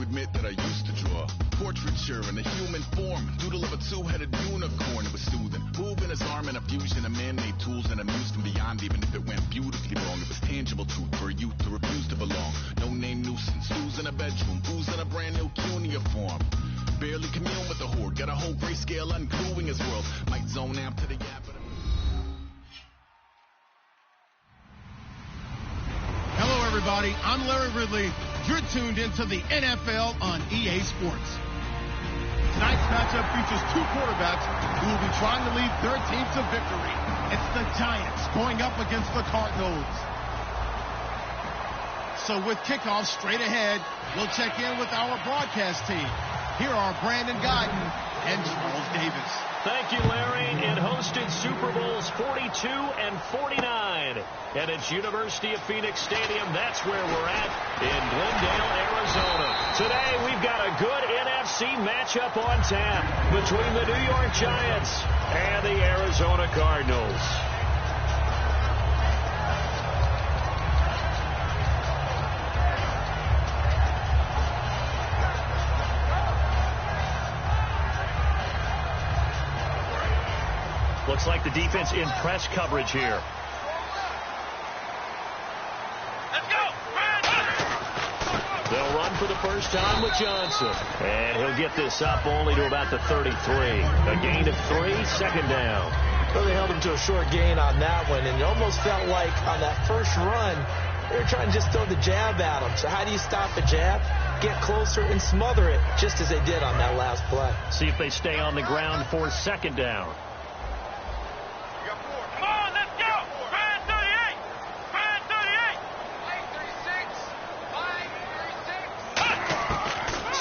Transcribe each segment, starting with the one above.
admit that I used to draw portraiture in a human form, doodle of a two-headed unicorn. It was soothing, moving his arm in a fusion of man-made tools and amused and beyond. Even if it went beautifully wrong, it was tangible truth for a youth to refuse to belong. No name nuisance, who's in a bedroom, who's in a brand new cuneiform. Barely commune with the horde, got a whole grayscale ungluing his world. Might zone out to the gap. Hello, everybody. I'm Larry Ridley. You're tuned into the NFL on EA Sports. Tonight's matchup features two quarterbacks who will be trying to lead their team to victory. It's the Giants going up against the Cardinals. So with kickoff straight ahead, we'll check in with our broadcast team. Here are Brandon Guyton and Charles Davis. Thank you, Larry. It hosted Super Bowls 42 and 49. And it's University of Phoenix Stadium. That's where we're at in Glendale, Arizona. Today, we've got a good NFC matchup on tap between the New York Giants and the Arizona Cardinals. Looks like the defense in press coverage here. Let's go! They'll run for the first time with Johnson. And he'll get this up only to about the 33. A gain of 3, second down. Well, they held him to a short gain on that one, and it almost felt like on that first run, they were trying to just throw the jab at him. So how do you stop a jab? Get closer and smother it, just as they did on that last play. See if they stay on the ground for second down.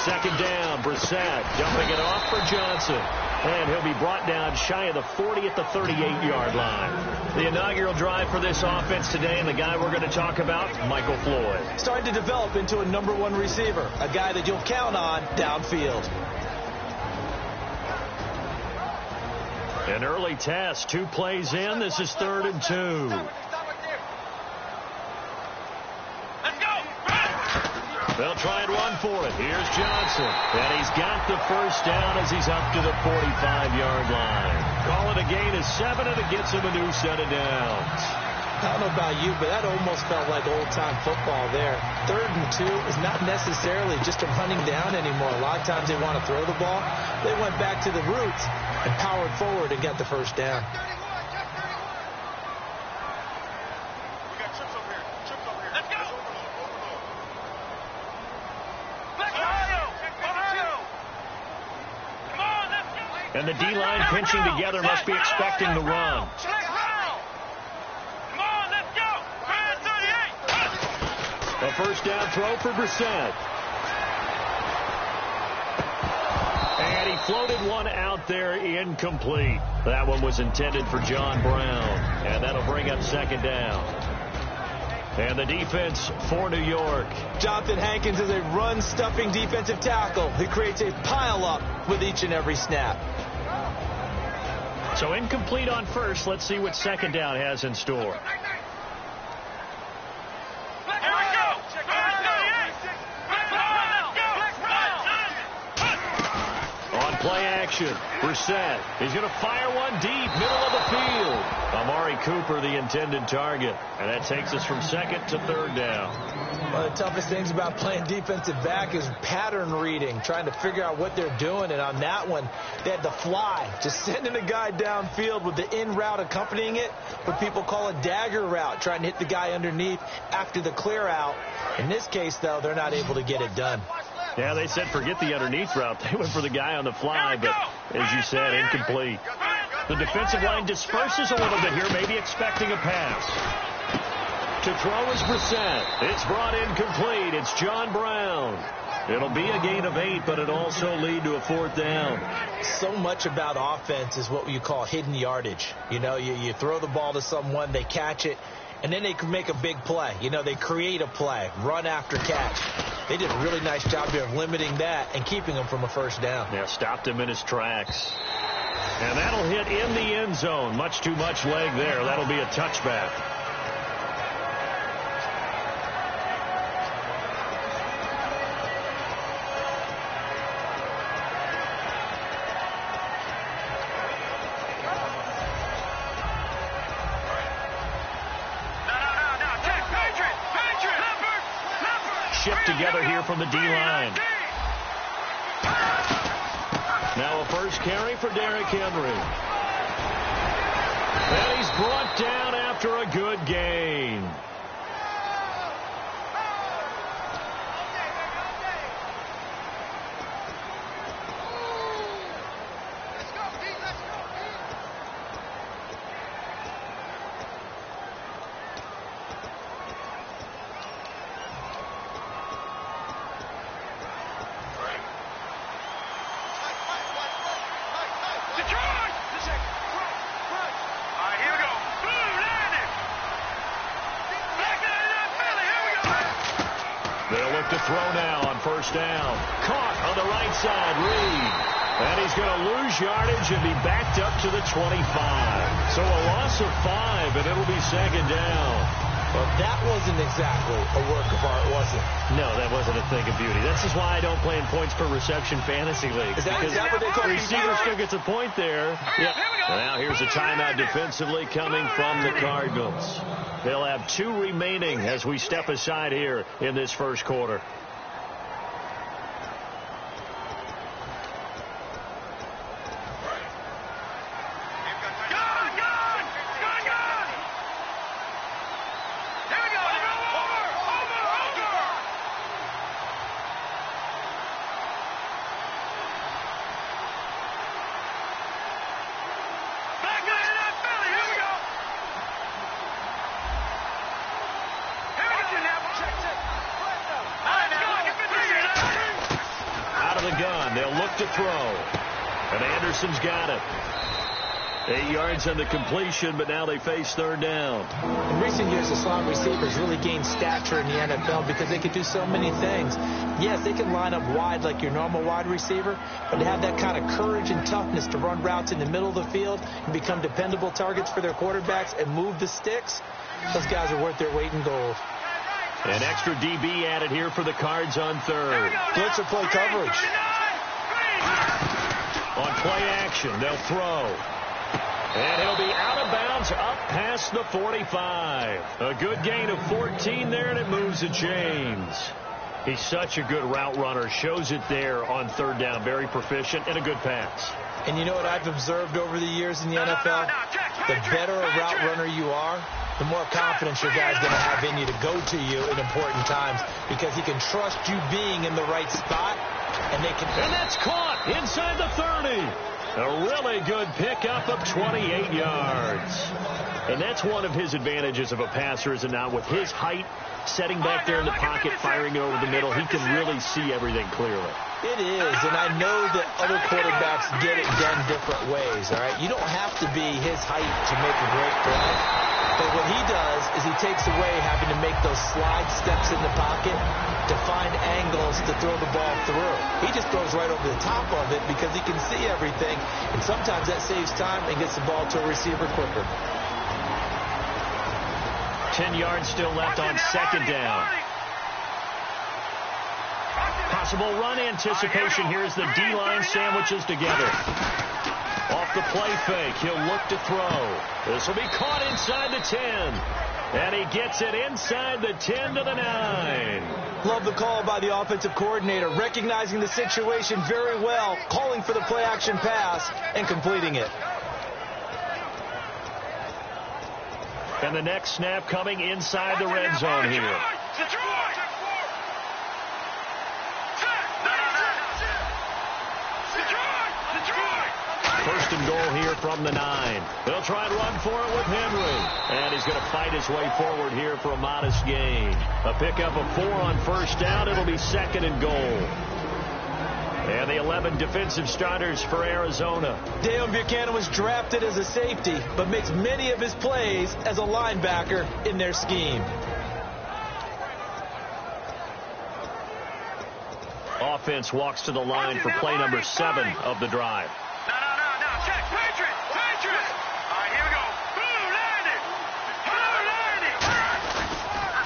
Second down, Brissett dumping it off for Johnson. And he'll be brought down shy of the 40 at the 38-yard line. The inaugural drive for this offense today, and the guy we're going to talk about, Michael Floyd. Starting to develop into a number one receiver, a guy that you'll count on downfield. An early test, 2 plays in. This is 3rd and 2. They'll try and run for it. Here's Johnson. And he's got the first down as he's up to the 45-yard line. Call it a gain of 7, and it gets him a new set of downs. I don't know about you, but that almost felt like old-time football there. 3rd and 2 is not necessarily just a running down anymore. A lot of times they want to throw the ball. They went back to the roots and powered forward and got the first down. And the D-line pinching together must be expecting the run. A first down throw for Brissett. And he floated one out there incomplete. That one was intended for John Brown. And that'll bring up second down. And the defense for New York. Jonathan Hankins is a run-stuffing defensive tackle. He creates a pile-up with each and every snap. So incomplete on first. Let's see what second down has in store. On play action, Brissett. He's going to fire one deep, middle of the field. Amari Cooper, the intended target. And that takes us from 2nd to 3rd down. One of the toughest things about playing defensive back is pattern reading, trying to figure out what they're doing. And on that one, they had the fly, just sending a guy downfield with the in route accompanying it, what people call a dagger route, trying to hit the guy underneath after the clear out. In this case, though, they're not able to get it done. Yeah, they said forget the underneath route. They went for the guy on the fly, but as you said, incomplete. The defensive line disperses a little bit here, maybe expecting a pass. To throw is Brissett. It's brought in complete. It's John Brown. It'll be a gain of 8, but it'll also lead to a 4th down. So much about offense is what you call hidden yardage. You know, you throw the ball to someone, they catch it, and then they can make a big play. You know, they create a play, run after catch. They did a really nice job here of limiting that and keeping him from a first down. Yeah, stopped him in his tracks. And that'll hit in the end zone. Much too much leg there. That'll be a touchback. chipped together here from the D-line. Now a first carry for Derrick Henry. And he's brought down after a good gain. To throw now on first down. Caught on the right side, Reed. And he's going to lose yardage and be backed up to the 25. So a loss of 5, and it'll be second down. Well, that wasn't exactly a work of art, was it? No, that wasn't a thing of beauty. This is why I don't play in points per reception fantasy leagues. Is that what they call receiver still gets a point there. Yep. Now here's a timeout defensively coming from the Cardinals. They'll have 2 remaining as we step aside here in this first quarter. To throw. And Anderson's got it. 8 yards on the completion, but now they face third down. In recent years, the slot receivers really gained stature in the NFL because they could do so many things. Yes, they can line up wide like your normal wide receiver, but to have that kind of courage and toughness to run routes in the middle of the field and become dependable targets for their quarterbacks and move the sticks, those guys are worth their weight in gold. An extra DB added here for the Cards on third. Blitz or play coverage. On play action, they'll throw. And he'll be out of bounds up past the 45. A good gain of 14 there, and it moves the chains. He's such a good route runner. Shows it there on third down. Very proficient and a good pass. And you know what I've observed over the years in the NFL? The better a route runner you are, the more confidence your guy's going to have in you to go to you in important times because he can trust you being in the right spot. And that's caught inside the 30. A really good pickup of 28 yards. And that's one of his advantages of a passer, is it not? With his height, setting back there in the pocket, firing it over the middle, he can really see everything clearly. It is, and I know that other quarterbacks get it done different ways, all right? You don't have to be his height to make a great play. But what he does is he takes away having to make those slide steps in the pocket to find angles to throw the ball through. He just throws right over the top of it because he can see everything, and sometimes that saves time and gets the ball to a receiver quicker. 10 yards still left on second down. Possible run anticipation here as the D-line sandwiches together. Off the play fake, he'll look to throw. This will be caught inside the 10. And he gets it inside the 10 to the 9. Love the call by the offensive coordinator, recognizing the situation very well, calling for the play-action pass, and completing it. And the next snap coming inside the red zone here. First and goal here from the 9. They'll try and run for it with Henry. And he's going to fight his way forward here for a modest gain. A pickup of 4 on first down. It'll be second and goal. And the 11 defensive starters for Arizona. Dale Buchanan was drafted as a safety, but makes many of his plays as a linebacker in their scheme. Offense walks to the line for play number 7 of the drive. Check, Patriot! All right, here we go. Blue 90!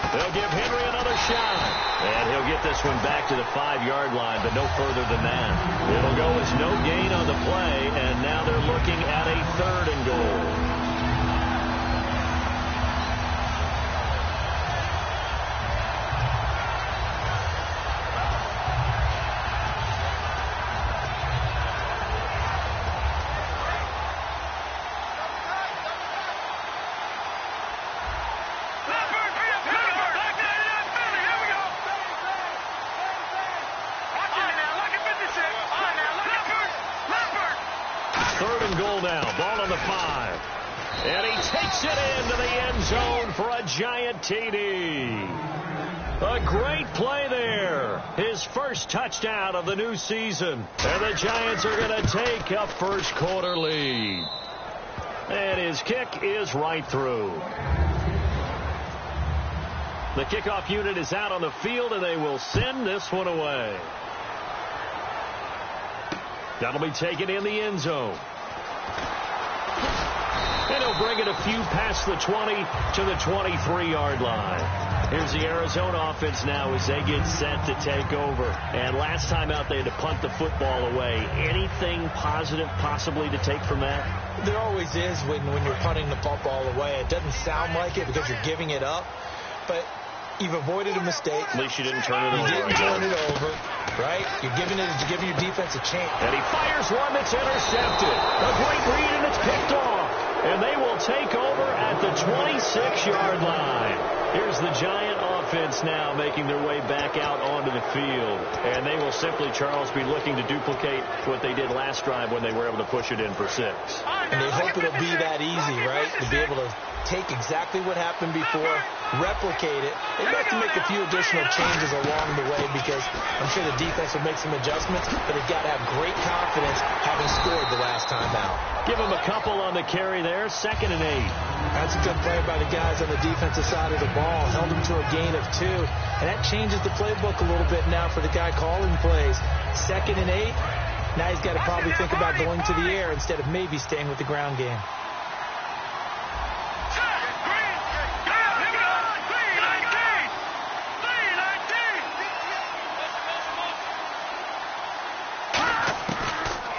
They'll give Henry another shot. And he'll get this one back to the 5-yard line, but no further than that. It'll go as no gain on the play, and now they're looking at a third and goal. Takes it into the end zone for a giant TD. A great play there. His first touchdown of the new season. And the Giants are going to take a first quarter lead. And his kick is right through. The kickoff unit is out on the field, and they will send this one away. That'll be taken in the end zone. And he'll bring it a few past the 20 to the 23-yard line. Here's the Arizona offense now as they get set to take over. And last time out, they had to punt the football away. Anything positive possibly to take from that? There always is when you're punting the football away. It doesn't sound like it because you're giving it up, but you've avoided a mistake. At least you didn't turn it over. You didn't turn it over, right? You're giving your defense a chance. And he fires one that's intercepted. A great read, and it's picked off. And they will take over at the 26-yard line. Here's the Giant offense now making their way back out onto the field. And they will simply, Charles, be looking to duplicate what they did last drive when they were able to push it in for 6. And they hope it'll be that easy, right? To be able to take exactly what happened before, replicate it. They have to make a few additional changes along the way because I'm sure the defense will make some adjustments, but they've got to have great confidence having scored the last time out. Give them a couple on the carry there, 2nd and 8. That's a good play by the guys on the defensive side of the ball. Held them to a gain of 2, and that changes the playbook a little bit now for the guy calling plays. 2nd and 8. Now he's got to probably think about going to the air instead of maybe staying with the ground game.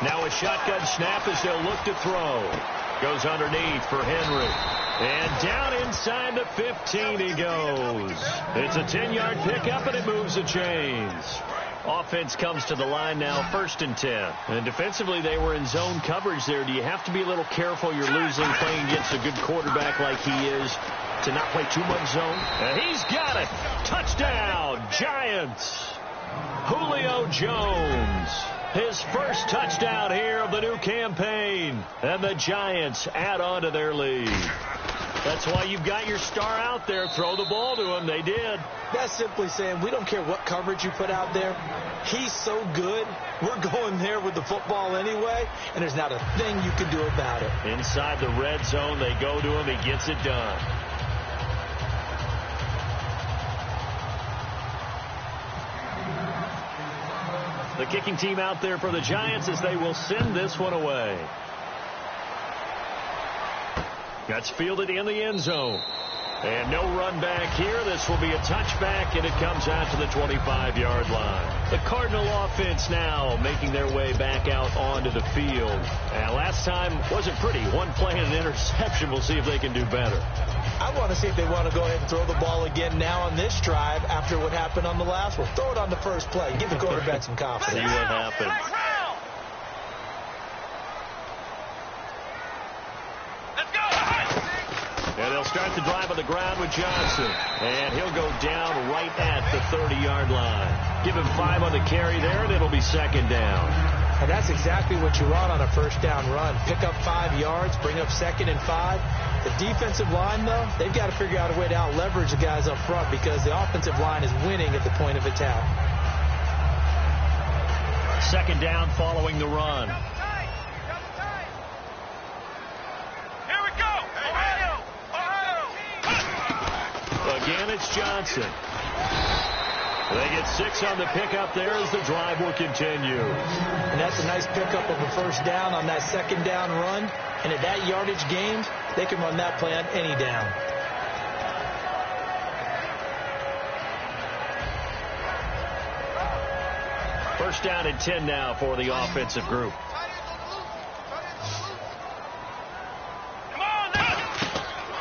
Now a shotgun snap as they'll look to throw. Goes underneath for Henry. And down inside the 15 he goes. It's a 10-yard pickup, and it moves the chains. Offense comes to the line now, 1st and 10. And defensively, they were in zone coverage there. Do you have to be a little careful? You're losing playing against a good quarterback like he is to not play too much zone. And he's got it. Touchdown, Giants. Julio Jones. His first touchdown here of the new campaign. And the Giants add on to their lead. That's why you've got your star out there. Throw the ball to him. They did. That's simply saying we don't care what coverage you put out there. He's so good. We're going there with the football anyway, and there's not a thing you can do about it. Inside the red zone, they go to him. He gets it done. The kicking team out there for the Giants as they will send this one away. That's fielded in the end zone. And no run back here. This will be a touchback, and it comes out to the 25-yard line. The Cardinal offense now making their way back out onto the field. And last time wasn't pretty. One play and an interception. We'll see if they can do better. I want to see if they want to go ahead and throw the ball again now on this drive after what happened on the last one. Throw it on the first play. Give the quarterback some confidence. See what happens. And they'll start the drive on the ground with Johnson. And he'll go down right at the 30-yard line. Give him 5 on the carry there, and it'll be 2nd down. And that's exactly what you want on a first down run. Pick up 5 yards, bring up 2nd and 5. The defensive line, though, they've got to figure out a way to out-leverage the guys up front because the offensive line is winning at the point of attack. 2nd down following the run. Again, it's Johnson. They get 6 on the pickup there as the drive will continue. And that's a nice pickup of a first down on that 2nd down run. And at that yardage gained, they can run that play on any down. First down and 10 now for the offensive group.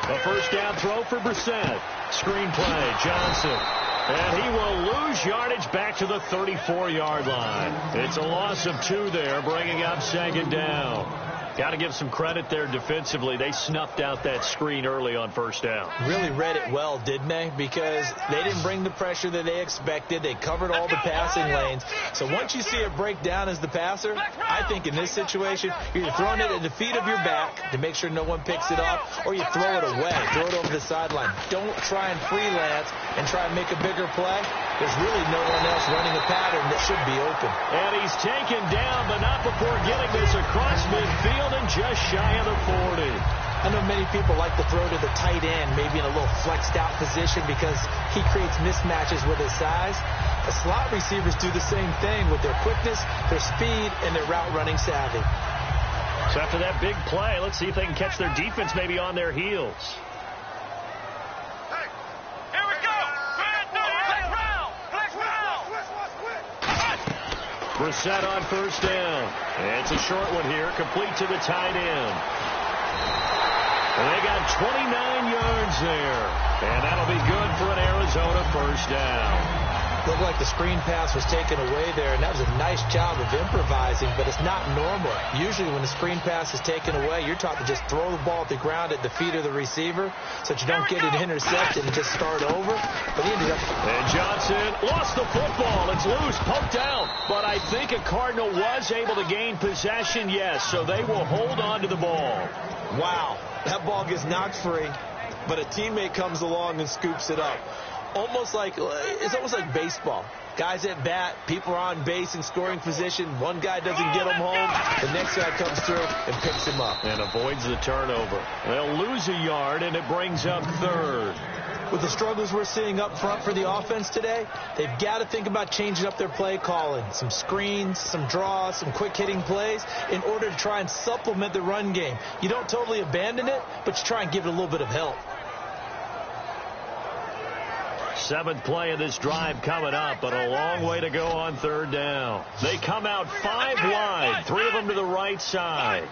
A first down throw for Brissett. Screen play, Johnson. And he will lose yardage back to the 34-yard line. It's a loss of 2 there, bringing up 2nd down. Got to give some credit there defensively. They snuffed out that screen early on first down. Really read it well, didn't they? Because they didn't bring the pressure that they expected. They covered all the passing lanes. So once you see it break down as the passer, I think in this situation, you're throwing it at the feet of your back to make sure no one picks it off, or you throw it away, throw it over the sideline. Don't try and freelance and try and make a bigger play. There's really no one else running a pattern that should be open. And he's taken down, but not before getting this across midfield and just shy of the 40. I know many people like to throw to the tight end, maybe in a little flexed out position because he creates mismatches with his size. The slot receivers do the same thing with their quickness, their speed, and their route running savvy. So after that big play, let's see if they can catch their defense maybe on their heels. Brissett on first down. It's a short one here, complete to the tight end. And they got 29 yards there. And that'll be good for an Arizona first down. Looked like the screen pass was taken away there, and that was a nice job of improvising, but it's not normal. Usually when the screen pass is taken away, you're taught to just throw the ball at the ground at the feet of the receiver so that you don't get it intercepted and just start over. But he ended up... And Johnson lost the football. It's loose, poked out. But I think a Cardinal was able to gain possession, yes, so they will hold on to the ball. Wow, that ball gets knocked free, but a teammate comes along and scoops it up. It's almost like baseball. Guys at bat, people are on base in scoring position. One guy doesn't get him home. The next guy comes through and picks him up. And avoids the turnover. They'll lose a yard, and it brings up third. With the struggles we're seeing up front for the offense today, they've got to think about changing up their play calling. Some screens, some draws, some quick-hitting plays in order to try and supplement the run game. You don't totally abandon it, but you try and give it a little bit of help. Seventh play of this drive coming up, but a long way to go on third down. They come out 5 wide, 3 of them to the right side.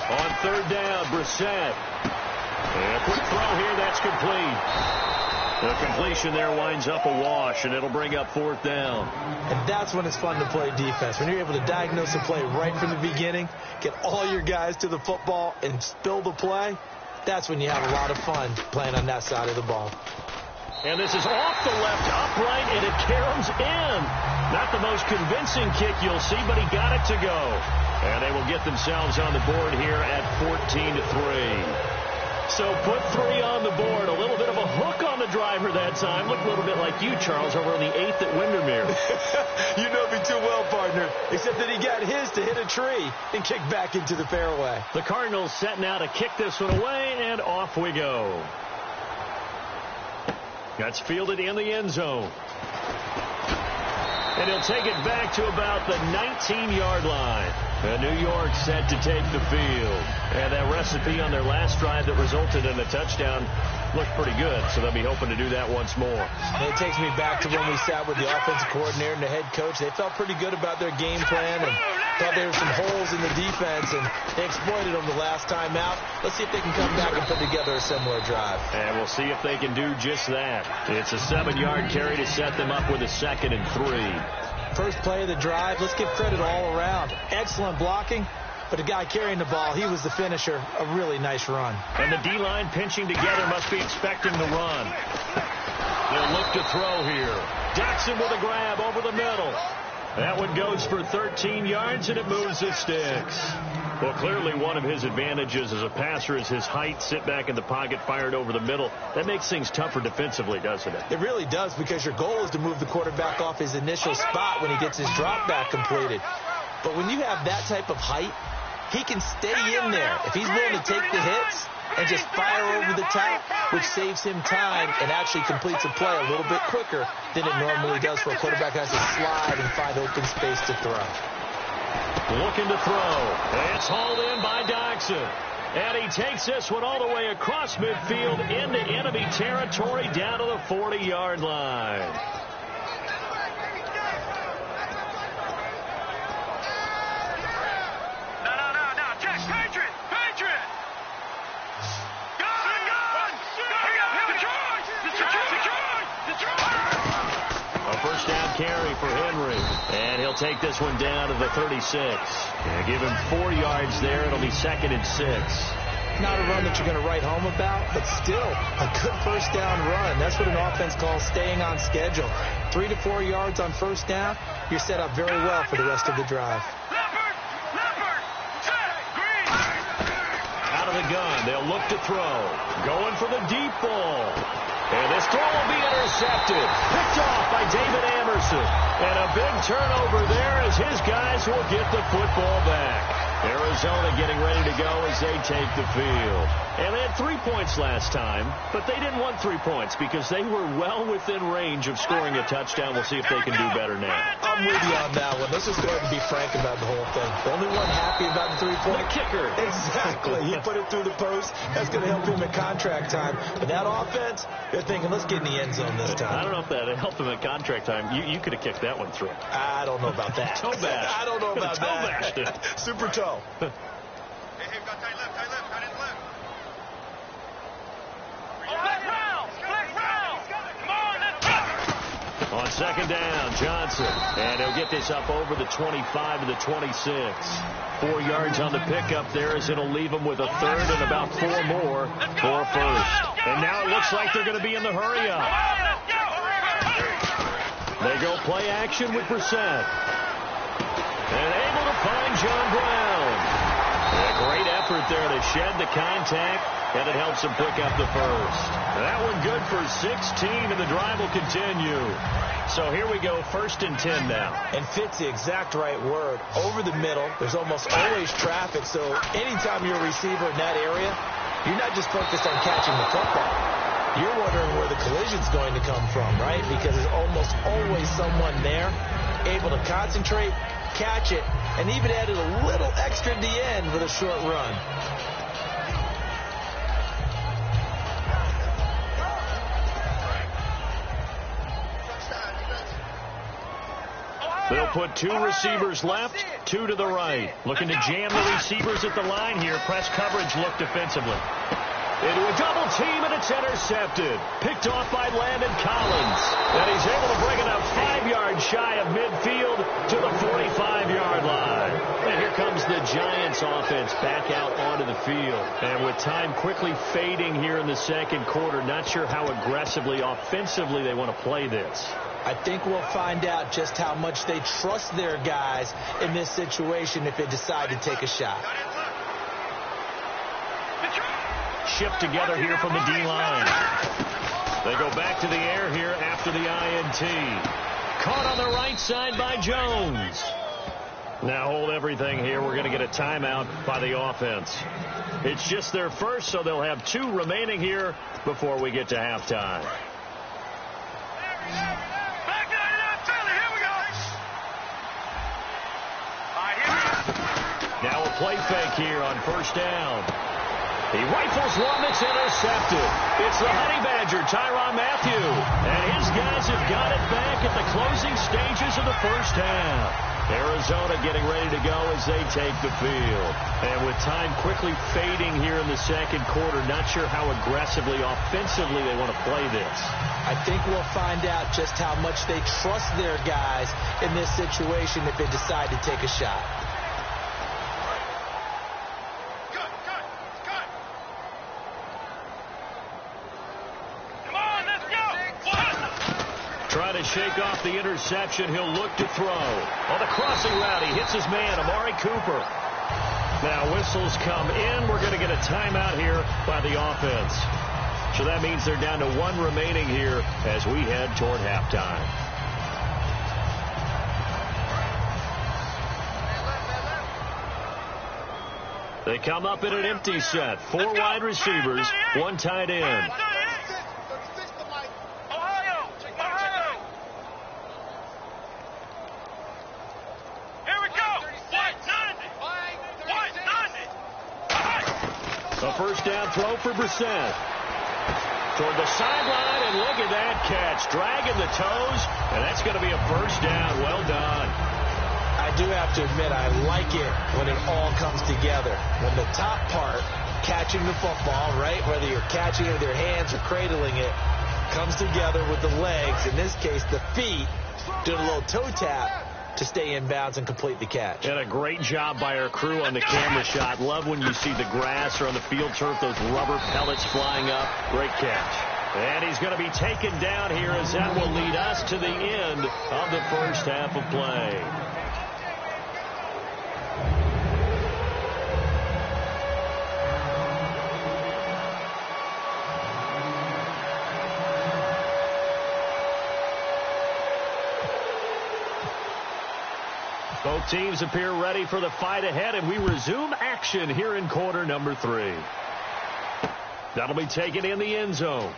On third down, Brissett. And a quick throw here, that's complete. The completion there winds up a wash, and it'll bring up fourth down. And that's when it's fun to play defense. When you're able to diagnose a play right from the beginning, get all your guys to the football, and spill the play, that's when you have a lot of fun playing on that side of the ball. And this is off the left upright, and it caroms in. Not the most convincing kick you'll see, but he got it to go. And they will get themselves on the board here at 14-3. So put 3 on the board. A little bit of a hook on the driver that time. Looked a little bit like you, Charles, over on the 8th at Windermere. You know me too well, partner. Except that he got his to hit a tree and kick back into the fairway. The Cardinals setting out to kick this one away, and off we go. That's fielded in the end zone. And he'll take it back to about the 19-yard line. And New York set to take the field. And that recipe on their last drive that resulted in a touchdown looked pretty good, so they'll be hoping to do that once more. And it takes me back to when we sat with the offensive coordinator and the head coach. They felt pretty good about their game plan and thought there were some holes in the defense, and they exploited them the last time out. Let's see if they can come back and put together a similar drive. And we'll see if they can do just that. It's a 7-yard carry to set them up with a 2nd and 3. First play of the drive, let's give credit all around. Excellent blocking, but the guy carrying the ball, he was the finisher. A really nice run. And the D-line pinching together must be expecting the run. They'll look to throw here. Jackson with a grab over the middle. That one goes for 13 yards, and it moves the sticks. Well, clearly one of his advantages as a passer is his height. Sit back in the pocket, fired over the middle. That makes things tougher defensively, doesn't it? It really does, because your goal is to move the quarterback off his initial spot when he gets his drop back completed. But when you have that type of height, he can stay in there. If he's willing to take the hits and just fire over the top, which saves him time and actually completes a play a little bit quicker than it normally does for a quarterback who has to slide and find open space to throw. Looking to throw. It's hauled in by Doxson. And he takes this one all the way across midfield into enemy territory down to the 40-yard line. No, Jackson. carry for Henry. And he'll take this one down to the 36. And give him 4 yards there. It'll be 2nd and 6. Not a run that you're going to write home about, but still a good first down run. That's what an offense calls staying on schedule. 3 to 4 yards on first down, you're set up very well for the rest of the drive. Out of the gun, they'll look to throw. Going for the deep ball. And this throw will be intercepted. Picked off by David Amerson. And a big turnover there as his guys will get the football back. Arizona getting ready to go as they take the field. And they had 3 points last time, but they didn't want 3 points because they were well within range of scoring a touchdown. We'll see if they can do better now. I'm with you on that one. Let's just go ahead and be frank about the whole thing. The only one happy about the 3-point. The kicker. Exactly. He put it through the post. That's going to help him at contract time. But that offense, they're thinking, let's get in the end zone this time. I don't know if that helped him at contract time. You could have kicked that one through. I don't know about that. Toe bash. I don't know about toe that. bashed. Super toe. Hey, got tight left, got in left. Black round. Come on, let's go. On 2nd down, Johnson. And he'll get this up over the 25 to the 26. 4 yards on the pickup there as it'll leave him with a 3rd and about 4 more for first. And now it looks like they're going to be in the hurry-up. They go play action with Brissett. And able to find John Brown. A great effort there to shed the contact, and it helps him pick up the first. That one good for 16, and the drive will continue. So here we go, 1st and 10 now. And fit's the exact right word. Over the middle, there's almost always traffic, so anytime you're a receiver in that area, you're not just focused on catching the football. You're wondering where the collision's going to come from, right? Because there's almost always someone there able to concentrate, catch it, and even added a little extra at the end with a short run. They'll put 2 receivers left, 2 to the right. Looking to jam the receivers at the line here. Press coverage look defensively. Into a double team, and it's intercepted. Picked off by Landon Collins. And he's able to bring it up 5 yards shy of midfield to the 45-yard line. And here comes the Giants offense back out onto the field. And with time quickly fading here in the 2nd quarter, not sure how aggressively, offensively they want to play this. I think we'll find out just how much they trust their guys in this situation if they decide to take a shot. Shift together here from the D-line. They go back to the air here after the INT. Caught on the right side by Jones. Now hold everything here. We're going to get a timeout by the offense. It's just their first, so they'll have 2 remaining here before we get to halftime. Now a play fake here on 1st down. He rifles one that's intercepted. It's the Honey Badger, Tyrann Mathieu. And his guys have got it back at the closing stages of the 1st half. Arizona getting ready to go as they take the field. And with time quickly fading here in the 2nd quarter, not sure how aggressively, offensively they want to play this. I think we'll find out just how much they trust their guys in this situation if they decide to take a shot. Trying to shake off the interception. He'll look to throw. On the crossing route, he hits his man, Amari Cooper. Now whistles come in. We're going to get a timeout here by the offense. So that means they're down to 1 remaining here as we head toward halftime. They come up in an empty set. 4 wide receivers, 1 tight end. A 1st down throw for Brissett. Toward the sideline, and look at that catch. Dragging the toes, and that's going to be a 1st down. Well done. I do have to admit, I like it when it all comes together. When the top part, catching the football, right, whether you're catching it with your hands or cradling it, comes together with the legs, in this case the feet, doing a little toe tap to stay in bounds and complete the catch. And a great job by our crew on the camera shot. Love when you see the grass or on the field turf, those rubber pellets flying up. Great catch. And he's going to be taken down here as that will lead us to the end of the first half of play. Both teams appear ready for the fight ahead, and we resume action here in quarter number 3. That'll be taken in the end zone.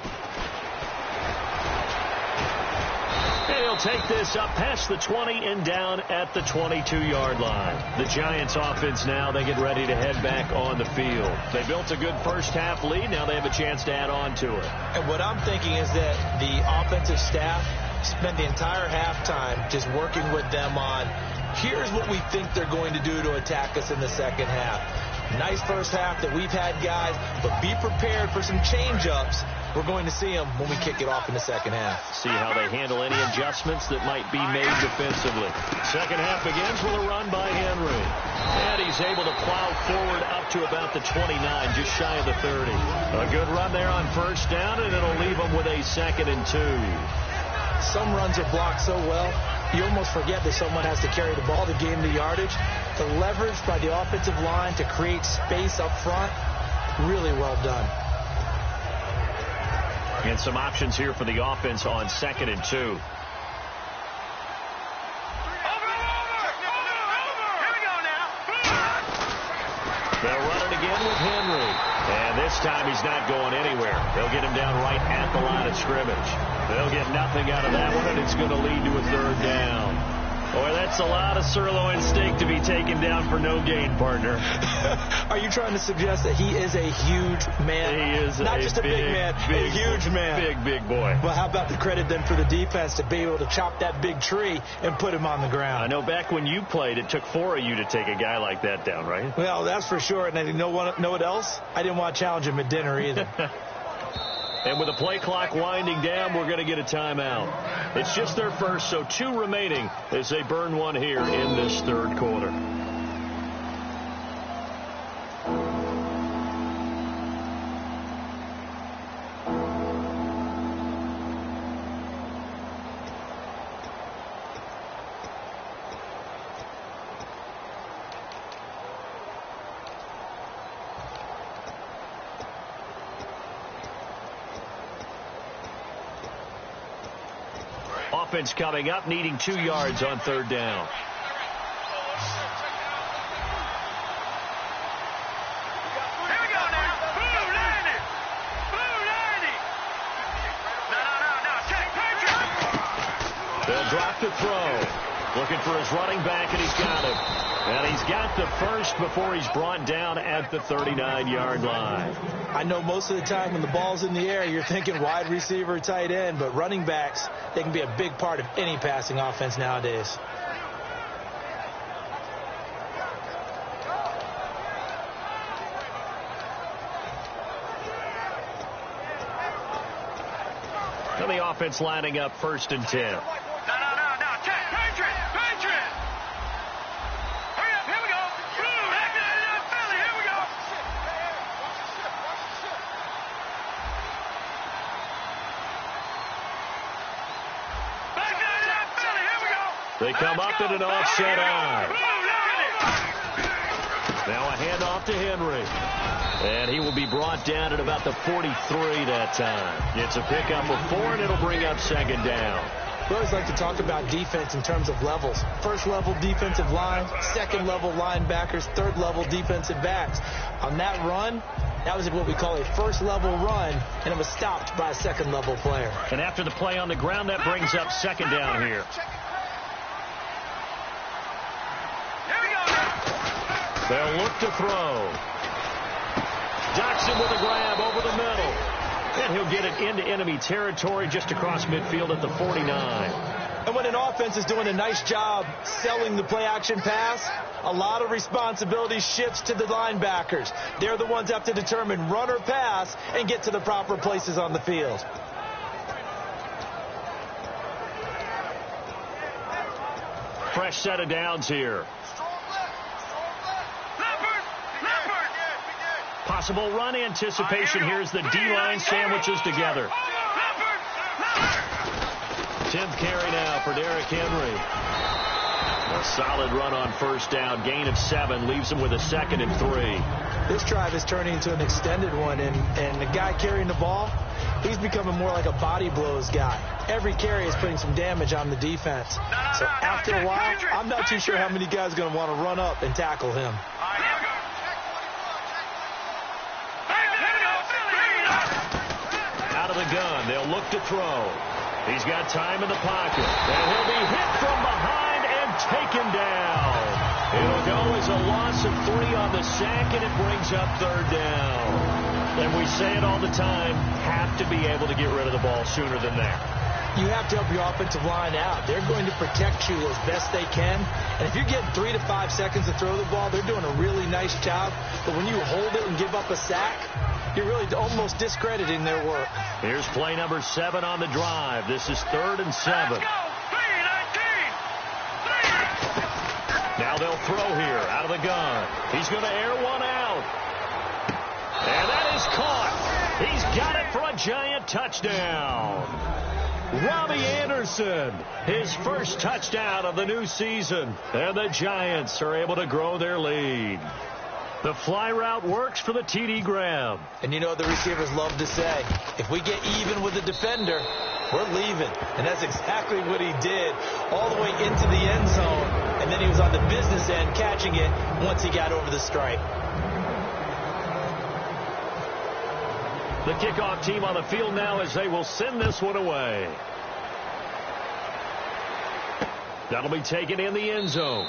And he'll take this up past the 20 and down at the 22-yard line. The Giants offense now, they get ready to head back on the field. They built a good first half lead. Now they have a chance to add on to it. And what I'm thinking is that the offensive staff spent the entire halftime just working with them on, here's what we think they're going to do to attack us in the second half. Nice first half that we've had, guys, but be prepared for some change-ups. We're going to see them when we kick it off in the second half. See how they handle any adjustments that might be made defensively. Second half begins with a run by Henry. And he's able to plow forward up to about the 29, just shy of the 30. A good run there on first down, and it'll leave them with a 2nd and 2. Some runs are blocked so well, you almost forget that someone has to carry the ball to gain the yardage. The leverage by the offensive line to create space up front, really well done. And some options here for the offense on 2nd and 2. They'll run it again with Henry. And this time he's not going anywhere. They'll get him down right at the line of scrimmage. They'll get nothing out of that one, and it's going to lead to a 3rd down. Boy, that's a lot of sirloin steak to be taken down for no gain, partner. Are you trying to suggest that he is a huge man? He is not just a big man, a huge man. Big boy. Well, how about the credit then for the defense to be able to chop that big tree and put him on the ground? I know back when you played, it took 4 of you to take a guy like that down, right? Well, that's for sure. And you know what else? I didn't want to challenge him at dinner either. And with the play clock winding down, we're going to get a timeout. It's just their first, so 2 remaining as they burn one here in this 3rd quarter. Offense coming up, needing 2 yards on 3rd down. Here we go now. Blue landing. Blue landing. No. Check. Patriot. They'll drop the throw. Looking for his running back, and he's got him. And he's got the first before he's brought down at the 39-yard line. I know most of the time when the ball's in the air, you're thinking wide receiver, tight end, but running backs, they can be a big part of any passing offense nowadays. And the offense lining up 1st and 10. No. Check. Patriot. Hurry up. Here we go. Blue. Philly. Here we go. Back Philly. Here we go. They come up in an offset eye. Now a handoff to Henry. And he will be brought down at about the 43 that time. It's a pickup of 4, and it'll bring up 2nd down. We always like to talk about defense in terms of levels. 1st level defensive line, 2nd level linebackers, 3rd level defensive backs. On that run, that was what we call a 1st level run, and it was stopped by a 2nd level player. And after the play on the ground, that brings up 2nd down here. Here we go. They'll look to throw. Jackson with a grab over the middle. And he'll get it into enemy territory just across midfield at the 49. And when an offense is doing a nice job selling the play-action pass, a lot of responsibility shifts to the linebackers. They're the ones that have to determine run or pass and get to the proper places on the field. fresh set of downs here. Possible run anticipation here as the D-line sandwiches together. 10th carry now for Derrick Henry. A solid run on first down. Gain of 7 leaves him with a 2nd and 3. This drive is turning into an extended one, and the guy carrying the ball, he's becoming more like a body blows guy. Every carry is putting some damage on the defense. So after a while, I'm not too sure how many guys are going to want to run up and tackle him. Out of the gun, they'll look to throw. He's got time in the pocket, and he'll be hit from behind and taken down. It'll go as a loss of 3 on the sack, and it brings up 3rd down. And we say it all the time, have to be able to get rid of the ball sooner than that. You have to help your offensive line out. They're going to protect you as best they can. And if you're getting 3 to 5 seconds to throw the ball, they're doing a really nice job. But when you hold it and give up a sack, you're really almost discrediting their work. Here's play number 7 on the drive. This is 3rd and 7. Now they'll throw here out of the gun. He's going to air one out. And that is caught. He's got it for a giant touchdown. Robbie Anderson, his first touchdown of the new season. And the Giants are able to grow their lead. The fly route works for the TD grab. And you know what the receivers love to say? If we get even with the defender, we're leaving. And that's exactly what he did all the way into the end zone. And then he was on the business end catching it once he got over the stripe. The kickoff team on the field now as they will send this one away. That'll be taken in the end zone.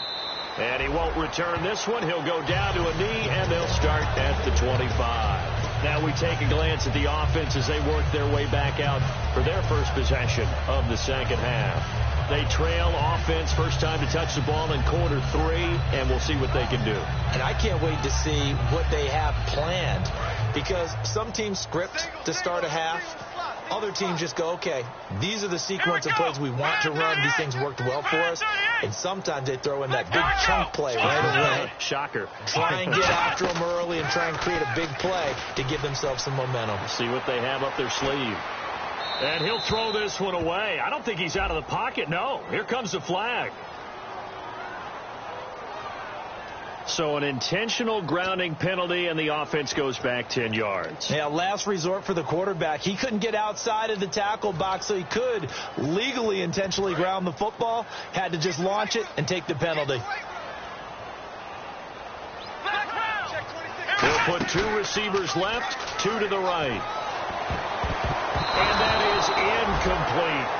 And he won't return this one. He'll go down to a knee, and they'll start at the 25. Now we take a glance at the offense as they work their way back out for their first possession of the second half. They trail offense, first time to touch the ball in quarter 3, and we'll see what they can do. And I can't wait to see what they have planned, because some teams script to start a half. Other teams just go, okay, these are the sequence of plays we want to run. These things worked well for us. And sometimes they throw in that big chunk play right away. Shocker. Try and get after them early and try and create a big play to give themselves some momentum. See what they have up their sleeve. And he'll throw this one away. I don't think he's out of the pocket. No, here comes the flag. So an intentional grounding penalty, and the offense goes back 10 yards. Yeah, last resort for the quarterback. He couldn't get outside of the tackle box, so he could legally intentionally ground the football. Had to just launch it and take the penalty. He'll put 2 receivers left, 2 to the right. And that is incomplete.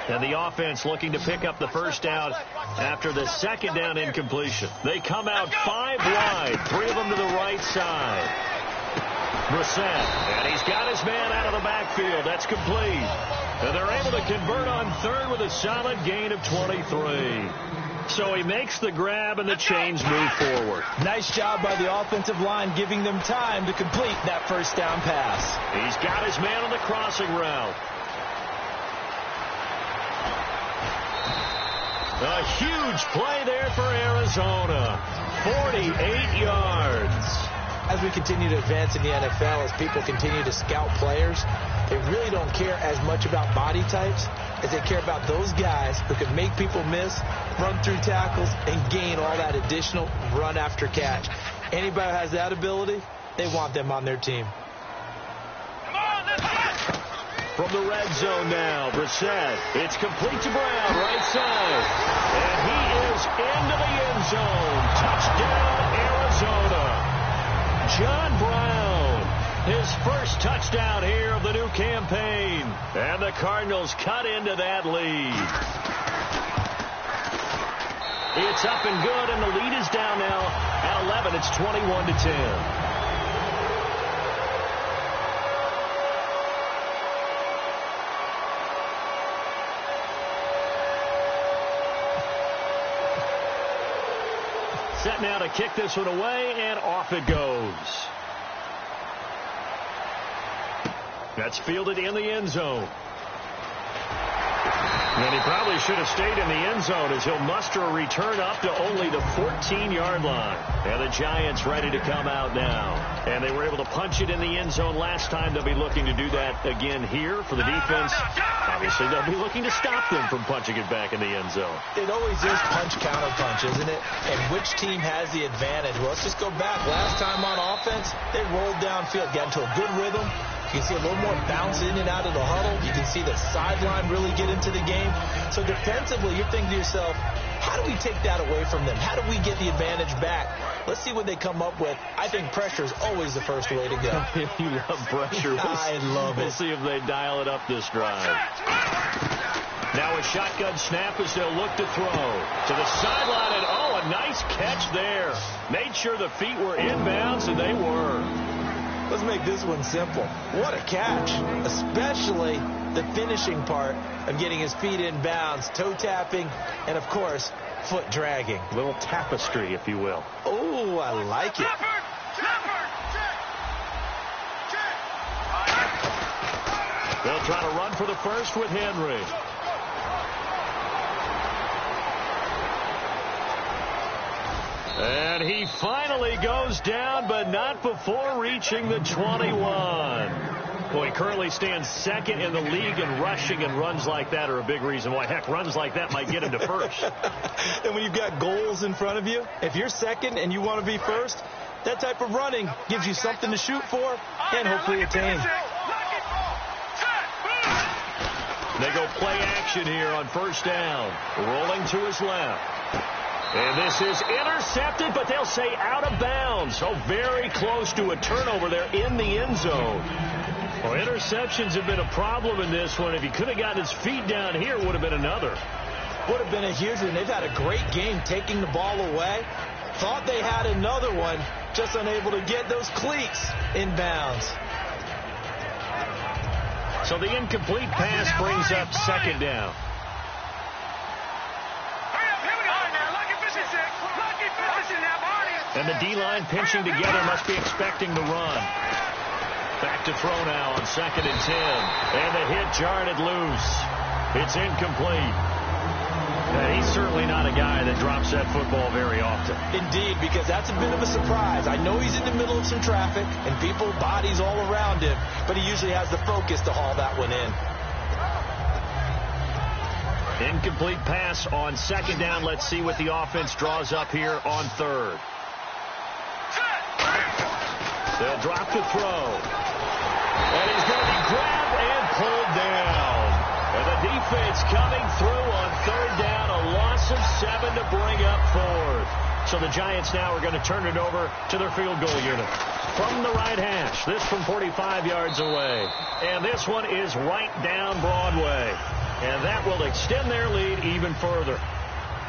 And the offense looking to pick up the first down after the second down incompletion. They come out 5 wide, 3 of them to the right side. Brissett, and he's got his man out of the backfield. That's complete. And they're able to convert on 3rd with a solid gain of 23. So he makes the grab, and the chains move forward. Nice job by the offensive line, giving them time to complete that first down pass. He's got his man on the crossing route. A huge play there for Arizona. 48 yards. As we continue to advance in the NFL, as people continue to scout players, they really don't care as much about body types as they care about those guys who can make people miss, run through tackles, and gain all that additional run after catch. Anybody who has that ability, they want them on their team. From the red zone now, Brissett. It's complete to Brown, right side. And he is into the end zone. Touchdown, Arizona. John Brown, his first touchdown here of the new campaign. And the Cardinals cut into that lead. It's up and good, and the lead is down now at 11. It's 21-10. Set now to kick this one away, and off it goes. That's fielded in the end zone. And he probably should have stayed in the end zone as he'll muster a return up to only the 14-yard line. And the Giants ready to come out now. And they were able to punch it in the end zone last time. They'll be looking to do that again here for the defense. Obviously, they'll be looking to stop them from punching it back in the end zone. It always is punch-counter-punch, isn't it? And which team has the advantage? Well, let's just go back. Last time on offense, they rolled downfield, got into a good rhythm. You can see a little more bounce in and out of the huddle. You can see the sideline really get into the game. So defensively, you're thinking to yourself, how do we take that away from them? How do we get the advantage back? Let's see what they come up with. I think pressure is always the first way to go. You love pressure. I love it. We'll see if they dial it up this drive. Now a shotgun snap as they'll look to throw. To the sideline, and a nice catch there. Made sure the feet were inbounds, and they were. Let's make this one simple. What a catch, especially the finishing part of getting his feet in bounds, toe tapping, and, of course, foot dragging. A little tapestry, if you will. Oh, I like it. They'll try to run for the first with Henry. And he finally goes down, but not before reaching the 21. Well, he currently stands second in the league in rushing, and runs like that are a big reason why. Heck, runs like that might get him to first. And when you've got goals in front of you, if you're second and you want to be first, that type of running gives you something to shoot for and hopefully attain. They go play action here on first down. Rolling to his left. And this is intercepted, but they'll say out of bounds. So very close to a turnover there in the end zone. Well, interceptions have been a problem in this one. If he could have gotten his feet down here, it would have been another. Would have been a huge one. They've had a great game taking the ball away. Thought they had another one, just unable to get those cleats in bounds. So the incomplete pass brings up second down. And the D-line pinching together, must be expecting the run. Back to throw now on 2nd and 10. And the hit jarred it loose. It's incomplete. And he's certainly not a guy that drops that football very often. Indeed, because that's a bit of a surprise. I know he's in the middle of some traffic and people, bodies all around him, but he usually has the focus to haul that one in. Incomplete pass on 2nd down. Let's see what the offense draws up here on 3rd. They'll drop to throw. And he's going to be grabbed and pulled down. And the defense coming through on 3rd down. A loss of 7 to bring up 4th. So the Giants now are going to turn it over to their field goal unit. From the right hash. This from 45 yards away. And this one is right down Broadway. And that will extend their lead even further.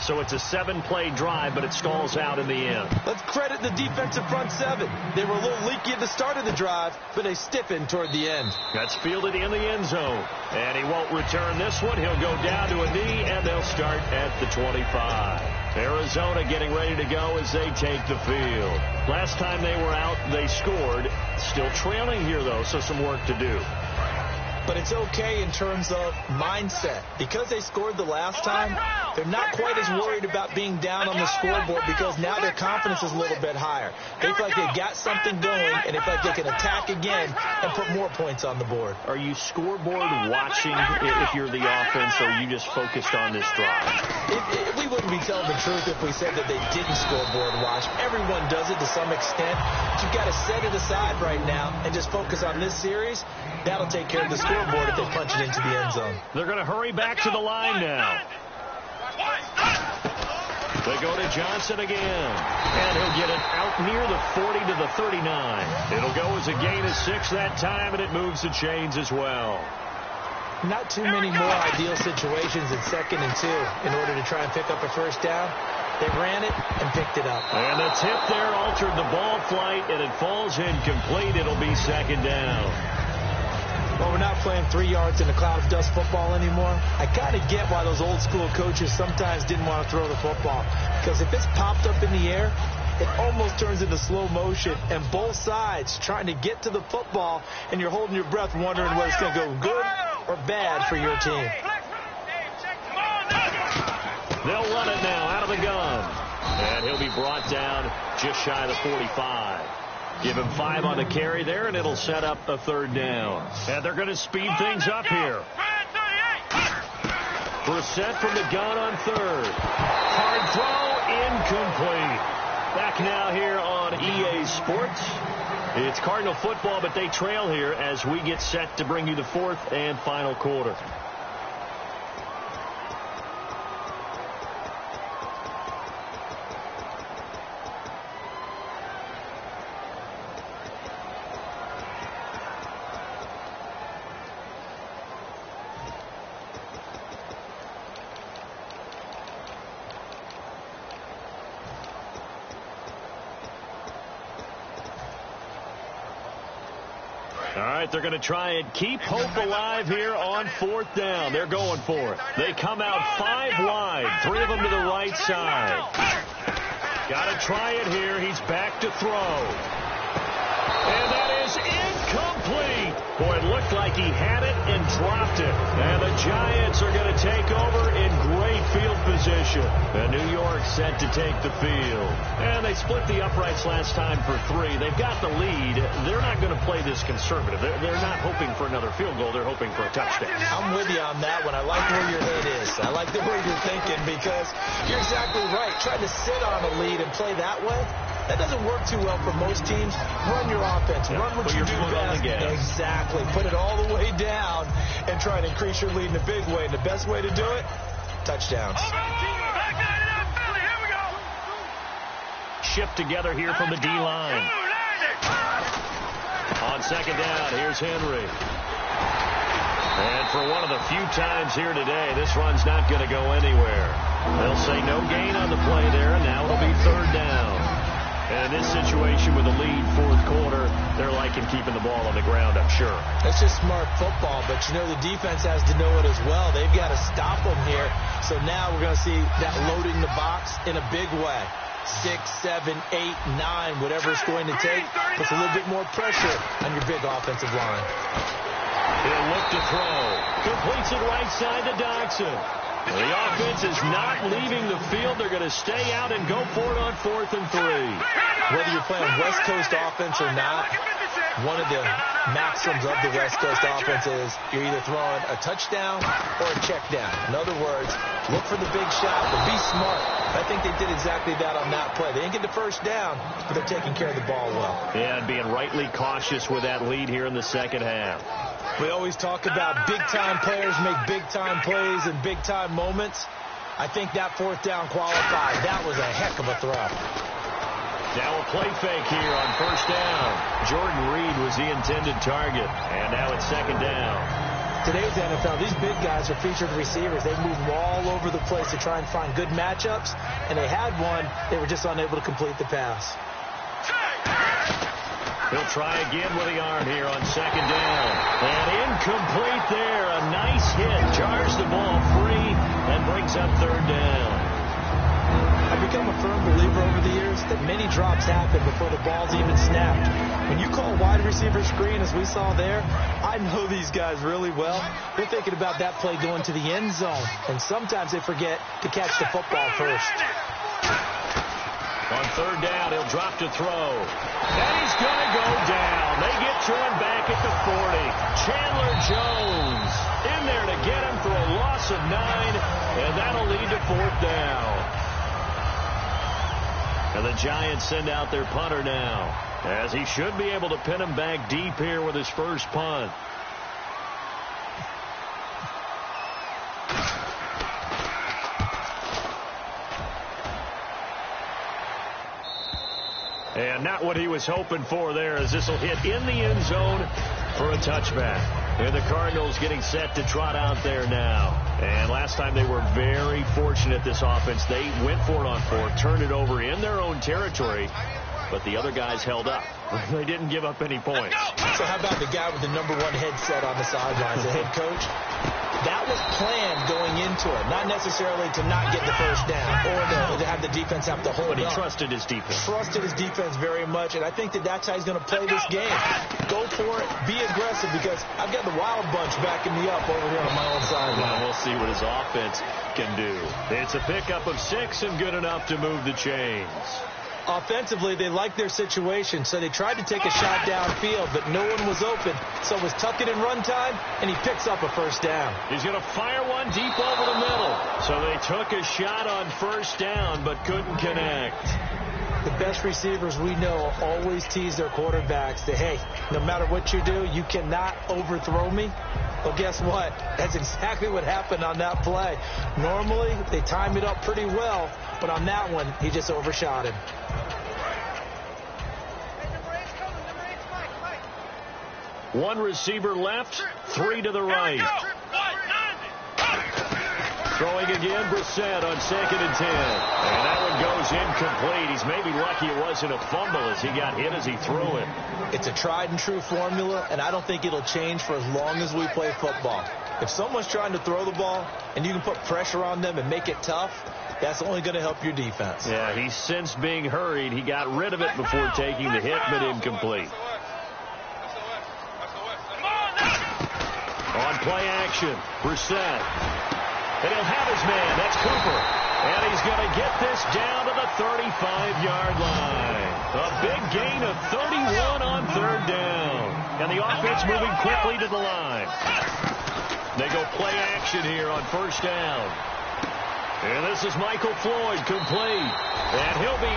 So it's a 7-play drive, but it stalls out in the end. Let's credit the defensive front 7. They were a little leaky at the start of the drive, but they stiffened toward the end. That's fielded in the end zone. And he won't return this one. He'll go down to a knee, and they'll start at the 25. Arizona getting ready to go as they take the field. Last time they were out, they scored. Still trailing here, though, so some work to do. But it's okay in terms of mindset. Because they scored the last time, they're not quite as worried about being down on the scoreboard because now their confidence is a little bit higher. They feel like they've got something going, and they feel like they can attack again and put more points on the board. Are you scoreboard watching if you're the offense, or are you just focused on this drive? We wouldn't be telling the truth if we said that they didn't scoreboard watch. Everyone does it to some extent. But you've got to set it aside right now and just focus on this series. That'll take care of the scoreboard if they punch it into the end zone. They're going to hurry back to the line now. They go to Johnson again. And he'll get it out near the 40 to the 39. It'll go as a gain of 6 that time, and it moves the chains as well. Not too many more ideal situations in 2nd and 2 in order to try and pick up a first down. They ran it and picked it up. And the tip there altered the ball flight, and it falls incomplete. It'll be 2nd down. Well, we're not playing 3 yards in a cloud of dust football anymore. I kind of get why those old school coaches sometimes didn't want to throw the football. Because if it's popped up in the air, it almost turns into slow motion, and both sides trying to get to the football, and you're holding your breath wondering whether it's going to go good or bad for your team. They'll run it now out of the gun. And he'll be brought down just shy of the 45. Give him 5 on the carry there, and it'll set up a 3rd down. And they're going to speed things up here. Brissett from the gun on 3rd. Hard throw, incomplete. Back now here on EA Sports. It's Cardinal football, but they trail here as we get set to bring you the 4th and final quarter. All right, they're going to try and keep hope alive here on 4th down. They're going for it. They come out 5 wide, 3 of them to the right side. Got to try it here. He's back to throw. And that is incomplete. Boy, it looked like he had it and dropped it. And the Giants are going to take over in great field position. And New York set to take the field. And they split the uprights last time for 3. They've got the lead. They're not going to play this conservative. They're not hoping for another field goal. They're hoping for a touchdown. I'm with you on that one. I like where your head is. I like the way you're thinking because you're exactly right. Trying to sit on a lead and play that way, that doesn't work too well for most teams. Run your offense. Yeah, run what you do best. Exactly. Put it all the way down and try to increase your lead in a big way. And the best way to do it, touchdowns. Shift together here from the D-line. On 2nd down, here's Henry. And for one of the few times here today, this run's not going to go anywhere. They'll say no gain on the play there, and now it'll be 3rd down. And in this situation with the lead 4th quarter, they're liking keeping the ball on the ground, I'm sure. That's just smart football, but you know the defense has to know it as well. They've got to stop them here. So now we're going to see that loading the box in a big way. 6, 7, 8, 9, whatever it's going to take, puts a little bit more pressure on your big offensive line. He'll look to throw. Completes it right side to Dodson. The offense is not leaving the field. They're going to stay out and go for it on 4th and 3. Whether you're playing West Coast offense or not, one of the maxims of the West Coast offense is you're either throwing a touchdown or a check down. In other words, look for the big shot, but be smart. I think they did exactly that on that play. They didn't get the 1st down, but they're taking care of the ball well. Yeah, and being rightly cautious with that lead here in the 2nd half. We always talk about big-time players make big-time plays in big-time moments. I think that 4th down qualified. That was a heck of a throw. Now a play fake here on 1st down. Jordan Reed was the intended target, and now it's 2nd down. Today's NFL, these big guys are featured receivers. They move them all over the place to try and find good matchups, and they had one. They were just unable to complete the pass. He'll try again with the arm here on 2nd down. And incomplete there. A nice hit. Jars the ball free and brings up 3rd down. I've become a firm believer over the years that many drops happen before the ball's even snapped. When you call wide receiver screen, as we saw there, I know these guys really well. They're thinking about that play going to the end zone, and sometimes they forget to catch the football first. On 3rd down, he'll drop to throw. And he's going to go down. They get to him back at the 40. Chandler Jones in there to get him for a loss of 9, and that'll lead to 4th down. And the Giants send out their punter now, as he should be able to pin him back deep here with his first punt. And not what he was hoping for there, as this will hit in the end zone for a touchback. And the Cardinals getting set to trot out there now. And last time they were very fortunate, this offense. They went for it on 4, turned it over in their own territory, but the other guys held up. They didn't give up any points. So how about the guy with the #1 headset on the sidelines, the head coach? That was planned going into it, not necessarily to not get the first down or to have the defense have to hold But he up. trusted his defense. Trusted his defense very much, and I think that's how he's going to play this game. Go for it, be aggressive, because I've got the wild bunch backing me up over here on my own sideline. Well, we'll see what his offense can do. It's a pickup of 6 and good enough to move the chains. Offensively, they liked their situation, so they tried to take a shot downfield, but no one was open. So it was tuck it in run time, and he picks up a first down. He's going to fire one deep over the middle. So they took a shot on first down, but couldn't connect. The best receivers we know always tease their quarterbacks that, hey, no matter what you do, you cannot overthrow me. Well, guess what? That's exactly what happened on that play. Normally, they time it up pretty well, but on that one, he just overshot him. One receiver left, 3 to the right. Throwing again, Brissett on 2nd and 10. And that one goes incomplete. He's maybe lucky it wasn't a fumble as he got hit as he threw it. It's a tried and true formula, and I don't think it'll change for as long as we play football. If someone's trying to throw the ball and you can put pressure on them and make it tough, that's only going to help your defense. Yeah, he sensed being hurried. He got rid of it before taking the hit, but incomplete. On play action, Brissett. And he'll have his man. That's Cooper. And he's going to get this down to the 35-yard line. A big gain of 31 on 3rd down. And the offense moving quickly to the line. They go play action here on 1st down. And this is Michael Floyd, complete. And he'll be...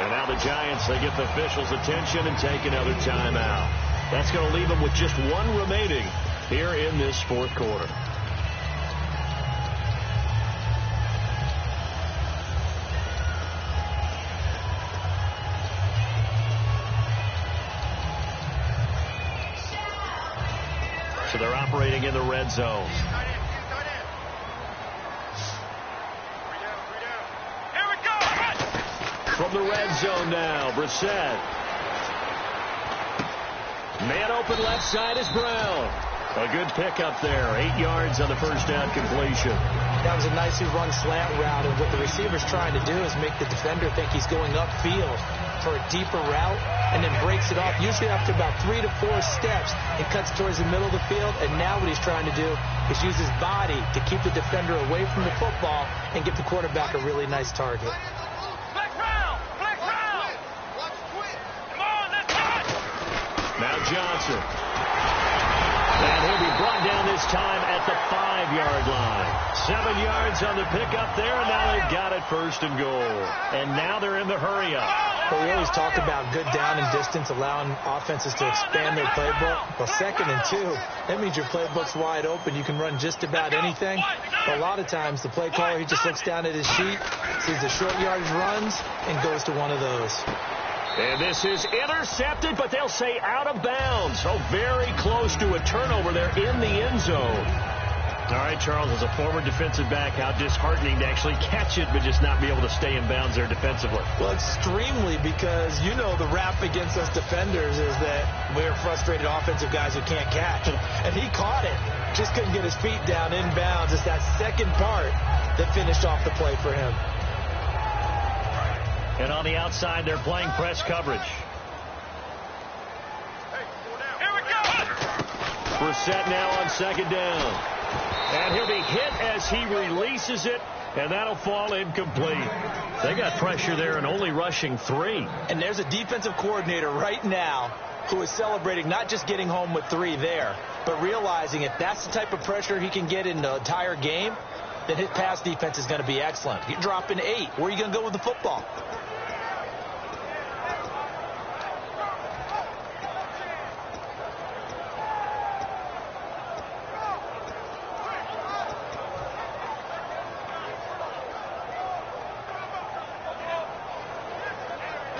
And now the Giants, they get the officials' attention and take another timeout. That's going to leave them with just 1 remaining here in this 4th quarter. So they're operating in the red zone. From the red zone now, Brissett. Man open left side is Brown. A good pickup there. 8 yards on the first down completion. That was a nicely run slant route, and what the receiver's trying to do is make the defender think he's going upfield for a deeper route, and then breaks it off, usually after about 3 to 4 steps, and cuts towards the middle of the field. And now what he's trying to do is use his body to keep the defender away from the football and give the quarterback a really nice target. Now Johnson. And he'll be brought down this time at the 5-yard line. 7 yards on the pickup there, and now they've got it 1st and goal. And now they're in the hurry-up. Well, we always talk about good down and distance, allowing offenses to expand their playbook. Well, 2nd and 2, that means your playbook's wide open. You can run just about anything. But a lot of times, the play caller, he just looks down at his sheet, sees the short yardage runs, and goes to one of those. And this is intercepted, but they'll say out of bounds. So very close to a turnover there in the end zone. All right, Charles, as a former defensive back, how disheartening to actually catch it, but just not be able to stay in bounds there defensively. Well, extremely, because you know the rap against us defenders is that we're frustrated offensive guys who can't catch. And he caught it, just couldn't get his feet down in bounds. It's that second part that finished off the play for him. And on the outside, they're playing press coverage. Here we go. Brissett now on 2nd down. And he'll be hit as he releases it, and that'll fall incomplete. They got pressure there and only rushing 3. And there's a defensive coordinator right now who is celebrating not just getting home with 3 there, but realizing if that's the type of pressure he can get in the entire game, then his pass defense is going to be excellent. You're dropping 8. Where are you going to go with the football?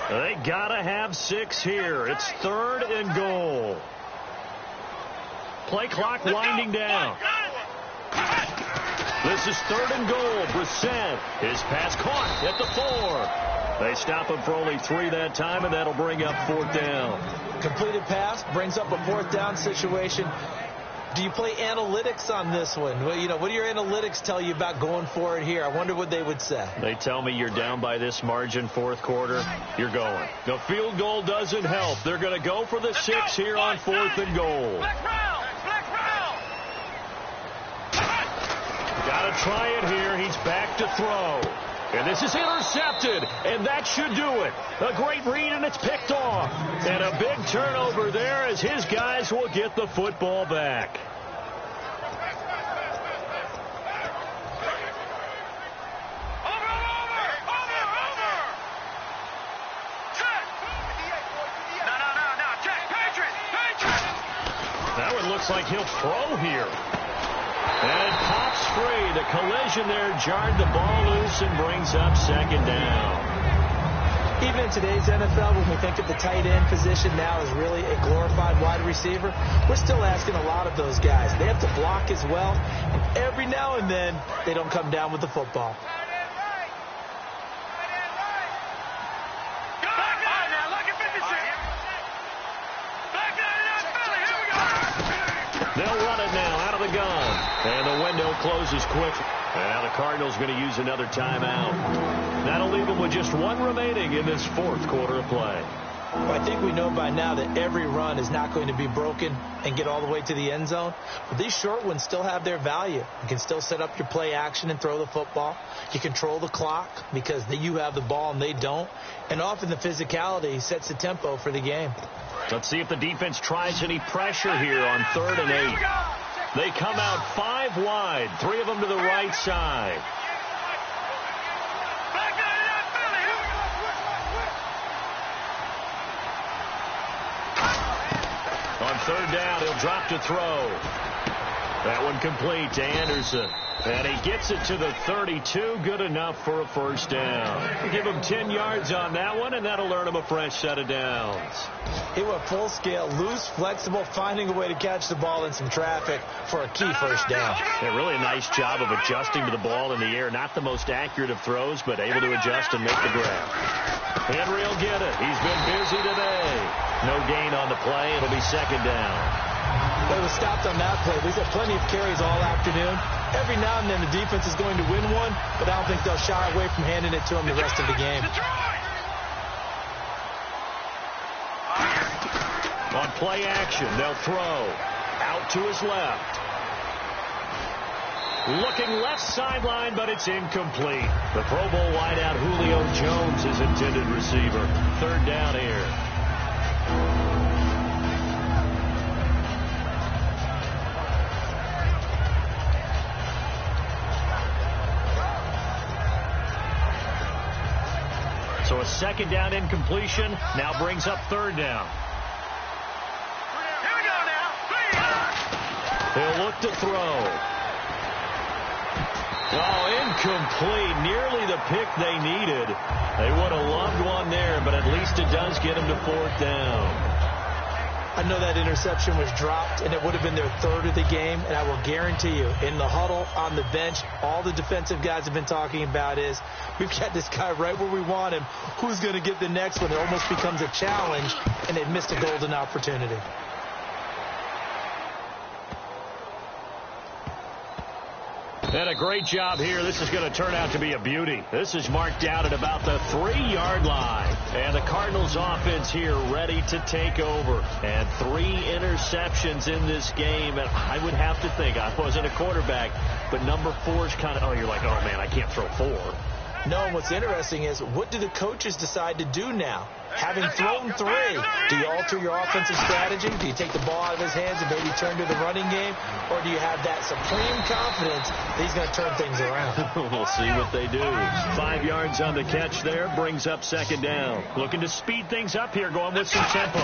They gotta have 6 here. It's 3rd and goal. Play clock winding down. This is 3rd and goal. Brissett. His pass caught at the 4. They stop him for only 3 that time, and that'll bring up 4th down. Completed pass brings up a 4th down situation. Do you play analytics on this one? Well, what do your analytics tell you about going for it here? I wonder what they would say. They tell me you're down by this margin 4th quarter, you're going. The field goal doesn't help. They're going to go for the 6 here on 4th and goal. Got to try it here. He's back to throw. And this is intercepted, and that should do it. A great read, and it's picked off. And a big turnover there as his guys will get the football back. That one looks like he'll throw here. And it pops free. The collision there jarred the ball loose and brings up 2nd down. Even in today's NFL, when we think of the tight end position now as really a glorified wide receiver, we're still asking a lot of those guys. They have to block as well, and every now and then they don't come down with the football. They'll run it now out of the gun. And the window closes quick. And now the Cardinals going to use another timeout. That'll leave them with just 1 remaining in this 4th quarter of play. Well, I think we know by now that every run is not going to be broken and get all the way to the end zone. But these short ones still have their value. You can still set up your play action and throw the football. You control the clock because you have the ball and they don't. And often the physicality sets the tempo for the game. Let's see if the defense tries any pressure here on 3rd and 8. They come out 5 wide, 3 of them to the right side. On 3rd down, he'll drop to throw. That one complete to Anderson. And he gets it to the 32. Good enough for a 1st down. Give him 10 yards on that one, and that'll earn him a fresh set of downs. He went full scale, loose, flexible, finding a way to catch the ball in some traffic for a key 1st down. Yeah, really a nice job of adjusting to the ball in the air. Not the most accurate of throws, but able to adjust and make the grab. Henry will get it. He's been busy today. No gain on the play. It'll be 2nd down. They were stopped on that play. They've had plenty of carries all afternoon. Every now and then the defense is going to win one, but I don't think they'll shy away from handing it to him the rest of the game. On play action, they'll throw. Out to his left. Looking left sideline, but it's incomplete. The Pro Bowl wideout Julio Jones is intended receiver. 3rd down here. So a 2nd down incompletion now brings up 3rd down. Here we go now. He'll look to throw. Oh, incomplete. Nearly the pick they needed. They would have loved one there, but at least it does get them to 4th down. I know that interception was dropped, and it would have been their 3rd of the game, and I will guarantee you, in the huddle, on the bench, all the defensive guys have been talking about is, we've got this guy right where we want him. Who's going to get the next one? It almost becomes a challenge, and they've missed a golden opportunity. And a great job here. This is going to turn out to be a beauty. This is marked out at about the 3-yard line. And the Cardinals offense here ready to take over. And 3 interceptions in this game. And I would have to think, I wasn't a quarterback, but number 4 is kind of, oh, you're like, oh, man, I can't throw 4. No, and what's interesting is, what do the coaches decide to do now? Having thrown 3, do you alter your offensive strategy? Do you take the ball out of his hands and maybe turn to the running game? Or do you have that supreme confidence that he's going to turn things around? We'll see what they do. 5 yards on the catch there, brings up 2nd down. Looking to speed things up here, going with some tempo.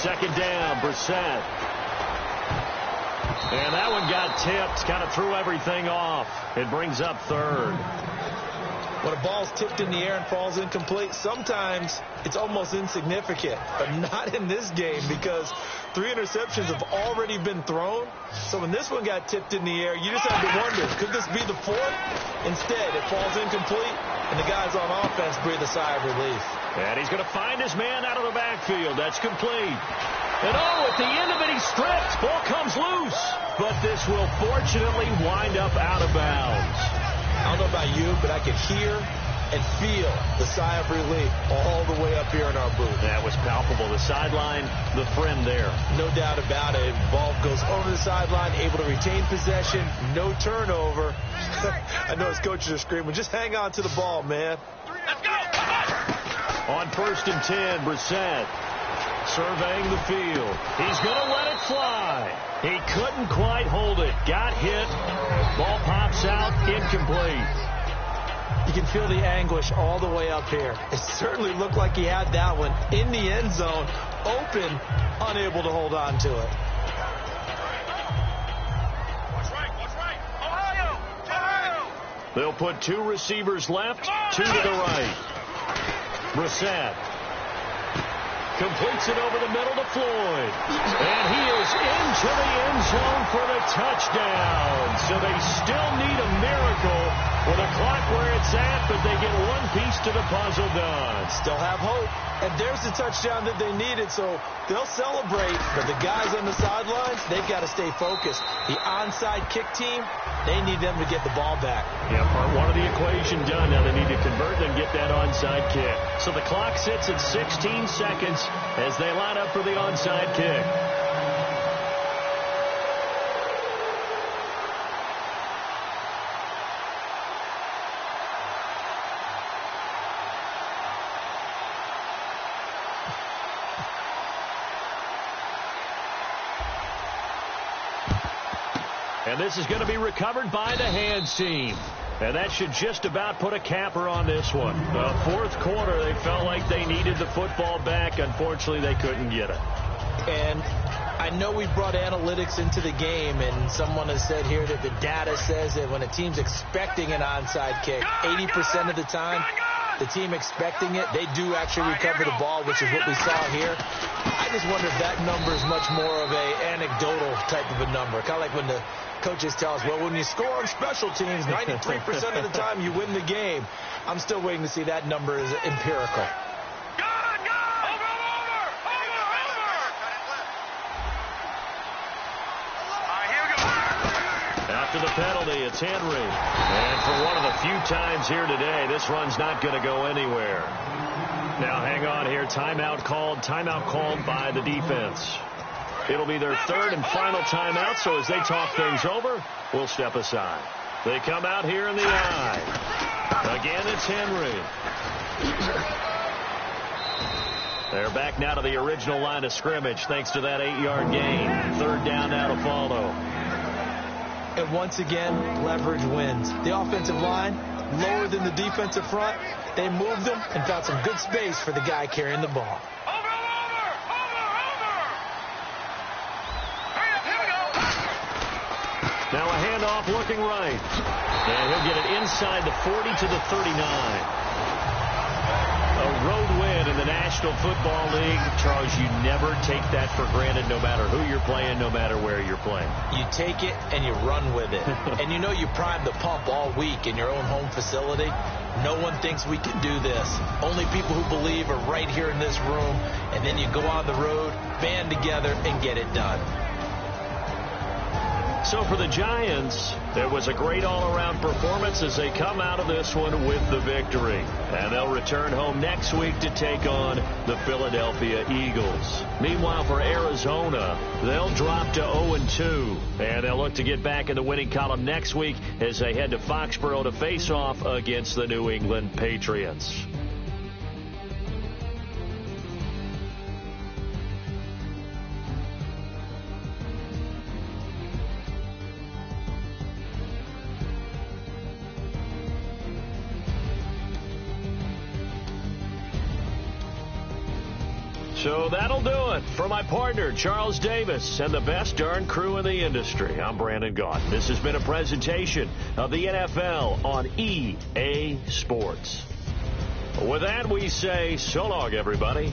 2nd down, Brissett. And that one got tipped, kind of threw everything off. It brings up 3rd. When a ball's tipped in the air and falls incomplete, sometimes it's almost insignificant, but not in this game because 3 interceptions have already been thrown. So when this one got tipped in the air, you just have to wonder, could this be the 4th? Instead, it falls incomplete, and the guys on offense breathe a sigh of relief. And he's going to find his man out of the backfield. That's complete. And at the end of it, he's stripped. Ball comes loose. But this will fortunately wind up out of bounds. I don't know about you, but I could hear and feel the sigh of relief all the way up here in our booth. That was palpable. The sideline, the friend there. No doubt about it. Ball goes over the sideline, able to retain possession, no turnover. I know his coaches are screaming, just hang on to the ball, man. Let's go! On 1st and 10, Brissett surveying the field. He's going to let it fly. He couldn't quite hold it. Got hit. Ball pops out. Incomplete. You can feel the anguish all the way up here. It certainly looked like he had that one in the end zone, open, unable to hold on to it. Watch right. Ohio! They'll put 2 receivers left, 2 to the right. Brissett completes it over the middle to Floyd. And he is into the end zone for the touchdown. So they still need a miracle with a clock where it's at, but they get one piece to the puzzle done. Still have hope. And there's the touchdown that they needed, so they'll celebrate. But the guys on the sidelines, they've got to stay focused. The onside kick team, they need them to get the ball back. Yeah, part 1 of the equation done. Now they need to convert and get that onside kick. So the clock sits at 16 seconds as they line up for the onside kick. And this is going to be recovered by the hands team. And that should just about put a capper on this one. The 4th quarter, they felt like they needed the football back. Unfortunately, they couldn't get it. And I know we brought analytics into the game, and someone has said here that the data says that when a team's expecting an onside kick, 80% of the time, the team expecting it, they do actually recover the ball, which is what we saw here. I just wonder if that number is much more of a anecdotal type of a number. Kind of like when the coaches tell us, well, when you score on special teams, 93% of the time you win the game. I'm still waiting to see that number is empirical. After the penalty, it's Henry. And for one of the few times here today, this run's not going to go anywhere. Now, hang on here. Timeout called by the defense. It'll be their 3rd and final timeout, so as they talk things over, we'll step aside. They come out here in the eye. Again, it's Henry. They're back now to the original line of scrimmage thanks to that 8-yard gain. 3rd down now to follow. And once again, leverage wins. The offensive line, lower than the defensive front. They moved them and found some good space for the guy carrying the ball. Now a handoff looking right. And he'll get it inside the 40 to the 39. A road win in the National Football League. Charles, you never take that for granted no matter who you're playing, no matter where you're playing. You take it and you run with it. And you know you primed the pump all week in your own home facility. No one thinks we can do this. Only people who believe are right here in this room. And then you go on the road, band together, and get it done. So for the Giants, there was a great all-around performance as they come out of this one with the victory. And they'll return home next week to take on the Philadelphia Eagles. Meanwhile, for Arizona, they'll drop to 0-2. And they'll look to get back in the winning column next week as they head to Foxborough to face off against the New England Patriots. So that'll do it. For my partner, Charles Davis, and the best darn crew in the industry, I'm Brandon Gault. This has been a presentation of the NFL on EA Sports. With that, we say so long, everybody.